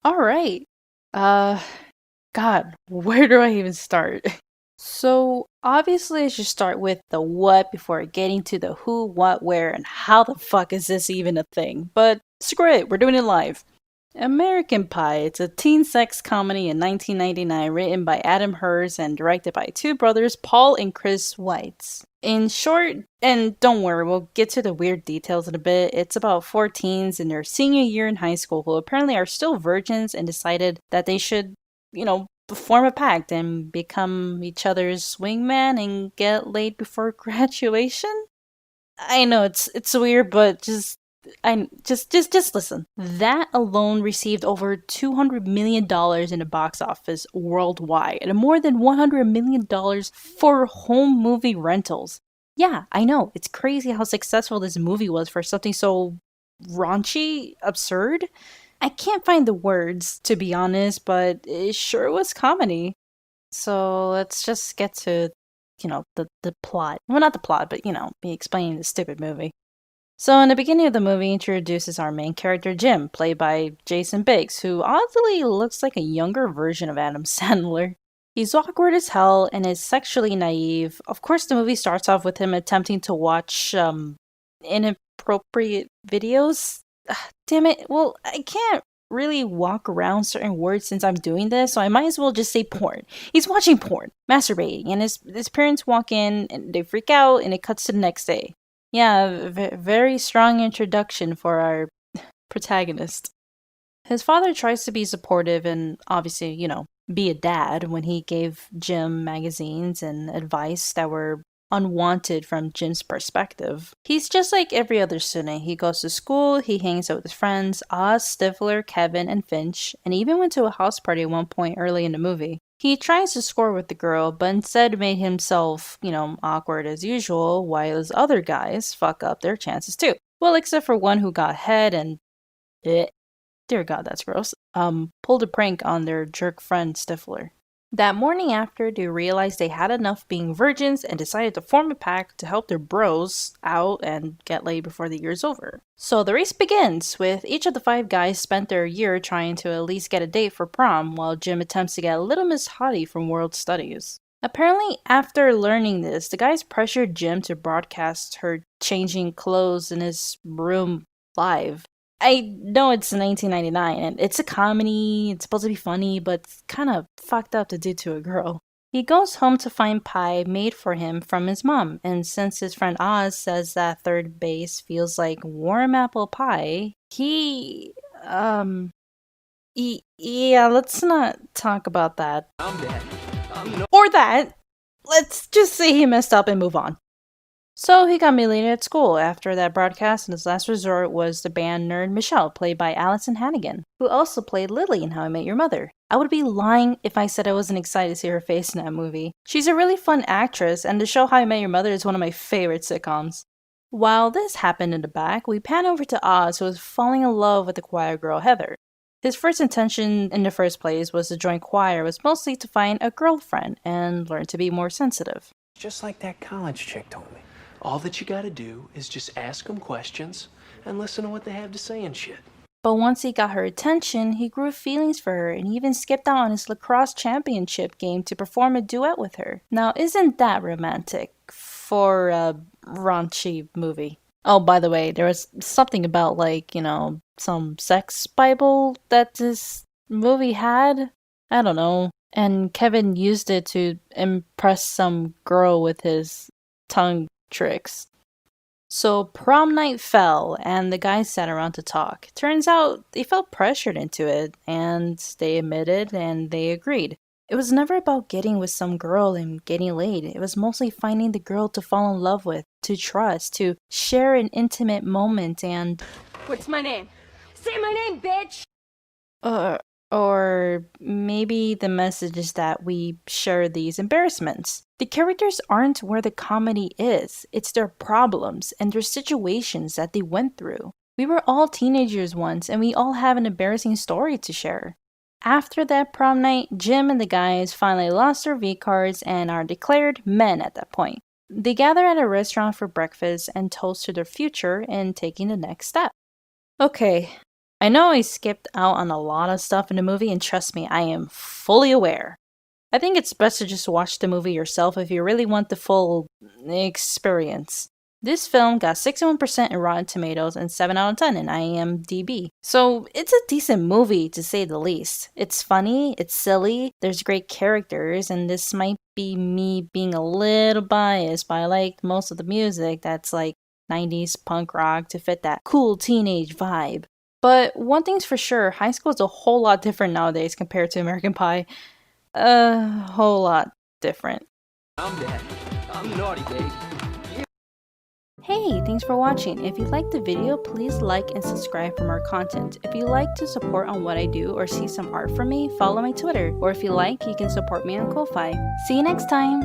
Alright. Uh, God, where do I even start? So, obviously, I should start with the what before getting to the who, what, where, and how the fuck is this even a thing? But screw it, we're doing it live. American Pie. It's a teen sex comedy in 1999 written by Adam Hers and directed by two brothers, Paul and Chris Weitz. In short, and don't worry, we'll get to the weird details in a bit, it's about four teens in their senior year in high school who apparently are still virgins and decided that they should, form a pact and become each other's wingman and get laid before graduation. I know it's weird, but just listen. That alone received over $200 million in the box office worldwide, and more than $100 million for home movie rentals. Yeah, I know. It's crazy how successful this movie was for something so raunchy, absurd. I can't find the words, to be honest, but it sure was comedy. So let's just get to, the plot. Well, not the plot, but, me explaining the stupid movie. So, in the beginning of the movie, introduces our main character, Jim, played by Jason Biggs, who oddly looks like a younger version of Adam Sandler. He's awkward as hell and is sexually naive. Of course, the movie starts off with him attempting to watch, inappropriate videos. Ugh, damn it. Well, I can't really walk around certain words since I'm doing this, so I might as well just say porn. He's watching porn, masturbating, and his parents walk in and they freak out, and it cuts to the next day. Yeah, very strong introduction for our protagonist. His father tries to be supportive and obviously, be a dad when he gave Jim magazines and advice that were unwanted from Jim's perspective. He's just like every other student. He goes to school, he hangs out with his friends, Oz, Stifler, Kevin, and Finch, and even went to a house party at one point early in the movie. He tries to score with the girl, but instead made himself, awkward as usual, while his other guys fuck up their chances too. Well, except for one who got head and dear God, that's gross. Pulled a prank on their jerk friend Stifler. That morning after, they realized they had enough being virgins and decided to form a pact to help their bros out and get laid before the year's over. So the race begins, with each of the five guys spent their year trying to at least get a date for prom, while Jim attempts to get Little Miss Hottie from World Studies. Apparently, after learning this, the guys pressured Jim to broadcast her changing clothes in his room live. I know it's 1999 and it's a comedy, it's supposed to be funny, but it's kind of fucked up to do to a girl. He goes home to find pie made for him from his mom, and since his friend Oz says that third base feels like warm apple pie, yeah, let's not talk about that. I'm dead. Or that. Let's just say he messed up and move on. So he got humiliated at school after that broadcast, and his last resort was the band nerd Michelle, played by Allison Hannigan, who also played Lily in How I Met Your Mother. I would be lying if I said I wasn't excited to see her face in that movie. She's a really fun actress, and the show How I Met Your Mother is one of my favorite sitcoms. While this happened in the back, we pan over to Oz, who was falling in love with the choir girl Heather. His first intention in the first place was to join choir was mostly to find a girlfriend and learn to be more sensitive. Just like that college chick told me. All that you gotta do is just ask them questions and listen to what they have to say and shit. But once he got her attention, he grew feelings for her and even skipped out on his lacrosse championship game to perform a duet with her. Now, isn't that romantic for a raunchy movie? Oh, by the way, there was something about, some sex Bible that this movie had. I don't know. And Kevin used it to impress some girl with his tongue tricks. So prom night fell, and the guys sat around to talk. Turns out they felt pressured into it, and they admitted and they agreed. It was never about getting with some girl and getting laid. It was mostly finding the girl to fall in love with, to trust, to share an intimate moment, and What's my name? Say my name, bitch! Or maybe the message is that we share these embarrassments. The characters aren't where the comedy is, it's their problems and their situations that they went through. We were all teenagers once, and we all have an embarrassing story to share. After that prom night, Jim and the guys finally lost their V cards and are declared men at that point. They gather at a restaurant for breakfast and toast to their future and taking the next step. Okay, I know I skipped out on a lot of stuff in the movie, and trust me, I am fully aware. I think it's best to just watch the movie yourself if you really want the full experience. This film got 61% in Rotten Tomatoes and 7 out of 10 in IMDb. So it's a decent movie to say the least. It's funny, it's silly, there's great characters, and this might be me being a little biased, but I like most of the music that's like 90s punk rock to fit that cool teenage vibe. But one thing's for sure, high school is a whole lot different nowadays compared to American Pie. A whole lot different. I'm Daddy. I'm naughty, babe. Hey, thanks for watching. If you liked the video, please like and subscribe for more content. If you like to support on what I do or see some art from me, follow my Twitter. Or if you like, you can support me on Ko-Fi. See you next time!